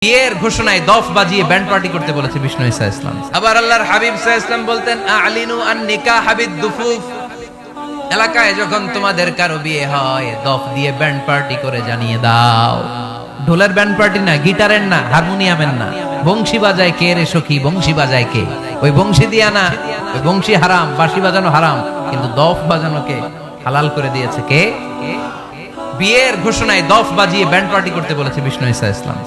বিয়ের ঘোষণায় দফ বাজিয়ে ব্যান্ড পার্টি করতে বলেছে বিষ্ণু ঈসা ইসলাম। আবার আল্লাহর হাবিব সাল্লাল্লাহু আলাইহি ওয়াসাল্লাম বলতেন আলিনু আন নিকাহ বিদ দুফুফ, এলাকায় যখন তোমাদের কারো বিয়ে হয় দফ দিয়ে ব্যান্ড পার্টি করে জানিয়ে দাও। ঢোলের ব্যান্ড পার্টি না, গিটারের না, হারমোনিয়ামের না, বংশী বাজায় কে রে সখী, বংশী বাজায় কে? ওই বংশী দিয়া না, ওই বংশী হারাম, বাঁশি বাজানো হারাম, কিন্তু দফ বাজানোকে হালাল করে দিয়েছে কে? বিয়ের ঘোষণায় দফ বাজিয়ে ব্যান্ড পার্টি করতে বলেছে বিষ্ণু ঈসা ইসলাম।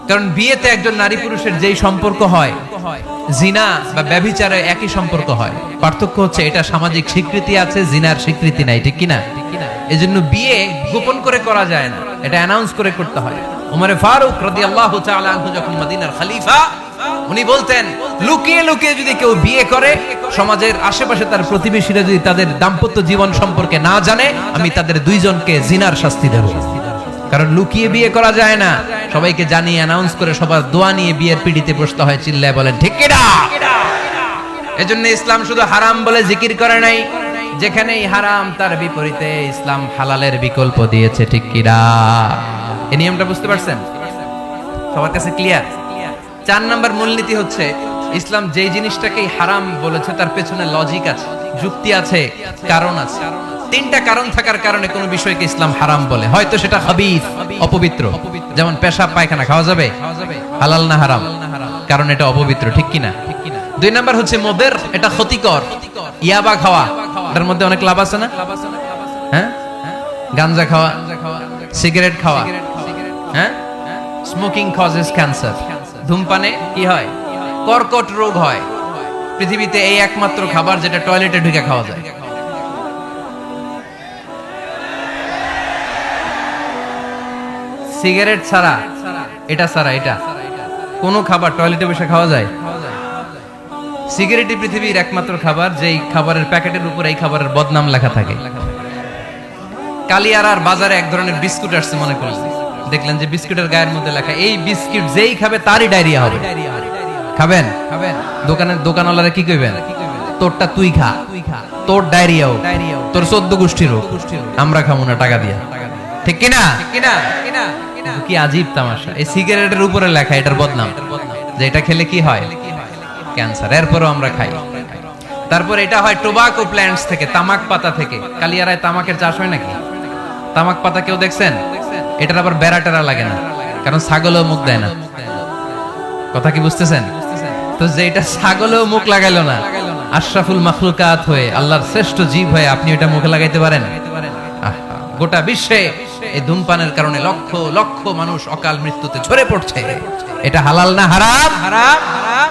কারণ বিয়েতে একজন নারী পুরুষের যেই সম্পর্ক হয়, জিনা বা ব্যভিচারে একই সম্পর্ক হয়, পার্থক্য হচ্ছে এটা সামাজিক স্বীকৃতি আছে, জিনার স্বীকৃতি নাই, ঠিক কিনা? এজন্য বিয়ে গোপন করে করা যায় না, এটা অ্যানাউন্স করে করতে হয়। ওমর ফারুক রাদিয়াল্লাহু তাআলা আনহু যখন মদিনার খলিফা, উনি বলতেন লুকিয়ে লুকিয়ে যদি কেউ বিয়ে করে, সমাজের আশেপাশে তার প্রতিবেশীরা যদি তাদের দাম্পত্য জীবন সম্পর্কে না জানে, আমি তাদের দুইজনকে জিনার শাস্তি দেব। কারণ লুকিয়ে বিয়ে করা যায় না, সবাইকে জানিয়ে অ্যানাউন্স করে সবার দোয়া নিয়ে বিয়ের পিড়িতে বসতে হয়, চিল্লায় বলেন ঠিক কিনা? এজন্য ইসলাম শুধু হারাম বলে জিকির করে নাই, যেখানেই হারাম তার বিপরীতে ইসলাম হালালের বিকল্প দিয়েছে, ঠিক কিনা? এই নিয়মটা বুঝতে পারছেন? সবার কাছে ক্লিয়ার? 4 নম্বর মূলনীতি হচ্ছে ইসলাম যেই জিনিসটাকেই হারাম বলেছে তার পেছনে লজিক আছে, যুক্তি আছে, কারণ আছে। 3টা কারণ থাকার কারণে কোন বিষয়কে ইসলাম হারাম বলে। হয়তো সেটা খাবিস, অপবিত্র, যেমন পেশাব পায়খানা খাওয়া যাবে, হালাল না হারাম? কারণ এটা অপবিত্র, ঠিক কিনা? 2 নাম্বার হচ্ছে মুদির, এটা ক্ষতিকর। ইয়াবা খাওয়া, এর মধ্যে অনেক লাভ আছে না? হ্যাঁ, গাঞ্জা খাওয়া, সিগারেট খাওয়া, হ্যাঁ, স্মোকিং কজেস ক্যান্সার। ধূমপানে কি হয়? কর্কট রোগ হয়। পৃথিবীতে এই একমাত্র খাবার যেটা টয়লেটে ঢুকে খাওয়া যায়। সিগারেট ছাড়া, এটা ছাড়া, এটা কোন খাবার টয়লেটে বসে খাওয়া যায়? সিগারেটই পৃথিবীর একমাত্র খাবার যেই খাবারের প্যাকেটের উপর এই খাবারের বদনাম লেখা থাকে। কালিয়ারার বাজারে এক ধরনের বিস্কুট আসছে, মনে করলেন, দেখলেন যে বিস্কুটের গায়ের মধ্যে লেখা এই বিস্কুট যেই খাবে তারই ডায়রিয়া হবে। খাবেন? দোকানওয়ালারা কি কইবেন? তোরটা তুই খা, তোর ডায়রিয়াও, তোর 14 গোষ্ঠীর রোগ, আমরা খাবো না টাকা দিয়া, ঠিক কিনা? কি আজীব তামাশা! এই সিগারেটের উপরে লেখা এটার বদনাম, যে এটা খেলে কি হয়? ক্যান্সার। এরপরও আমরা খাই। তারপর এটা হয় টোবাকো প্ল্যান্টস থেকে, তামাক পাতা থেকে। কালিয়ারায় তামাকের চাষ হয় নাকি? তামাক পাতা কেউ দেখছেন? এটার আবার বেড়া টেরা লাগে না, কারণ ছাগলও মুখ দেয় না। কথা কি বুঝতেছেন? তো যেটা ছাগলও মুখ লাগাইলো না, আশরাফুল মাখলুকাত হয়ে, আল্লাহর শ্রেষ্ঠ জীব হয়ে আপনি এটা মুখে লাগাইতে পারেন? গোটা বিশ্বে এই ধূমপানের কারণে লক্ষ লক্ষ মানুষ অকাল মৃত্যুতে ঝরে পড়ছে। এটা হালাল না হারাম?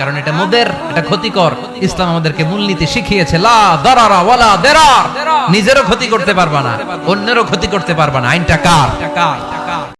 কারণ এটা মুদির, এটা ক্ষতিকর। ইসলাম আমাদেরকে মূলনীতি শিখিয়েছে, লা দারারা ওয়ালা দিরার। নিজেরও ক্ষতি করতে পারবা না, অন্যেরও ক্ষতি করতে পারবা না। আইনটা কার?